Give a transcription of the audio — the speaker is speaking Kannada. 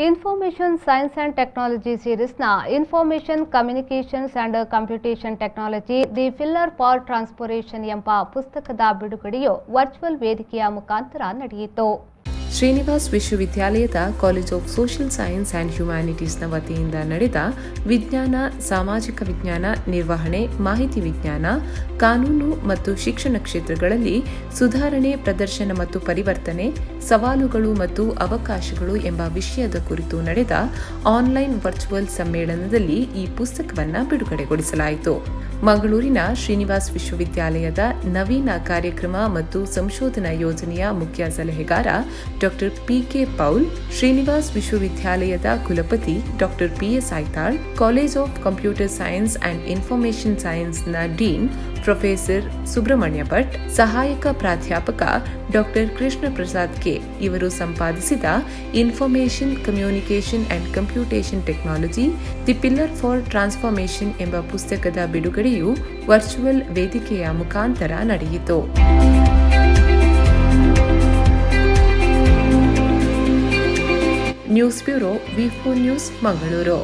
ಇನ್ಫಾರ್ಮೇಷನ್ ಸೈನ್ಸ್ ಆ್ಯಂಡ್ ಟೆಕ್ನಾಲಜಿ ಸೀರೀಸ್ನ information communications and computation technology the pillar for transformation ಎಂಬ ಪುಸ್ತಕದ ಬಿಡುಗಡೆಯು ವರ್ಚುವಲ್ ವೇದಿಕೆಯ ಮುಖಾಂತರ ನಡೆಯಿತು. ಶ್ರೀನಿವಾಸ್ ವಿಶ್ವವಿದ್ಯಾಲಯದ college of social science and ಹ್ಯುಮ್ಯಾನಿಟೀಸ್ನ ವತಿಯಿಂದ ನಡೆದ ವಿಜ್ಞಾನ, ಸಾಮಾಜಿಕ ವಿಜ್ಞಾನ, ನಿರ್ವಹಣೆ, ಮಾಹಿತಿ ವಿಜ್ಞಾನ, ಕಾನೂನು ಮತ್ತು ಶಿಕ್ಷಣ ಕ್ಷೇತ್ರಗಳಲ್ಲಿ ಸುಧಾರಣೆ, ಪ್ರದರ್ಶನ ಮತ್ತು ಪರಿವರ್ತನೆ, ಸವಾಲುಗಳು ಮತ್ತು ಅವಕಾಶಗಳು ಎಂಬ ವಿಷಯದ ಕುರಿತು ನಡೆದ ಆನ್ಲೈನ್ ವರ್ಚುವಲ್ ಸಮ್ಮೇಳನದಲ್ಲಿ ಈ ಪುಸ್ತಕವನ್ನು ಬಿಡುಗಡೆಗೊಳಿಸಲಾಯಿತು. ಮಂಗಳೂರಿನ ಶ್ರೀನಿವಾಸ್ ವಿಶ್ವವಿದ್ಯಾಲಯದ ನವೀನ ಕಾರ್ಯಕ್ರಮ ಮತ್ತು ಸಂಶೋಧನಾ ಯೋಜನೆಯ ಮುಖ್ಯ ಸಲಹೆಗಾರ ಡಾಕ್ಟರ್ ಪಿಕೆ ಪೌಲ್, ಶ್ರೀನಿವಾಸ್ ವಿಶ್ವವಿದ್ಯಾಲಯದ ಕುಲಪತಿ doctor PS Aithal, college of computer science and information ಸೈನ್ಸ್ನ ಡೀನ್ ಪ್ರೊಫೆಸರ್ ಸುಬ್ರಹ್ಮಣ್ಯ ಭಟ್, ಸಹಾಯಕ ಪ್ರಾಧ್ಯಾಪಕ ಡಾಕ್ಟರ್ ಕೃಷ್ಣ ಪ್ರಸಾದ್ ಕೆ ಇವರು ಸಂಪಾದಿಸಿದ information communication and computation technology the pillar for transformation ಎಂಬ ಪುಸ್ತಕದ ಬಿಡುಗಡೆಯು ವರ್ಚುವಲ್ ವೇದಿಕೆಯ ಮುಖಾಂತರ ನಡೆಯಿತು. News bureau, V4 news, Mangaluru.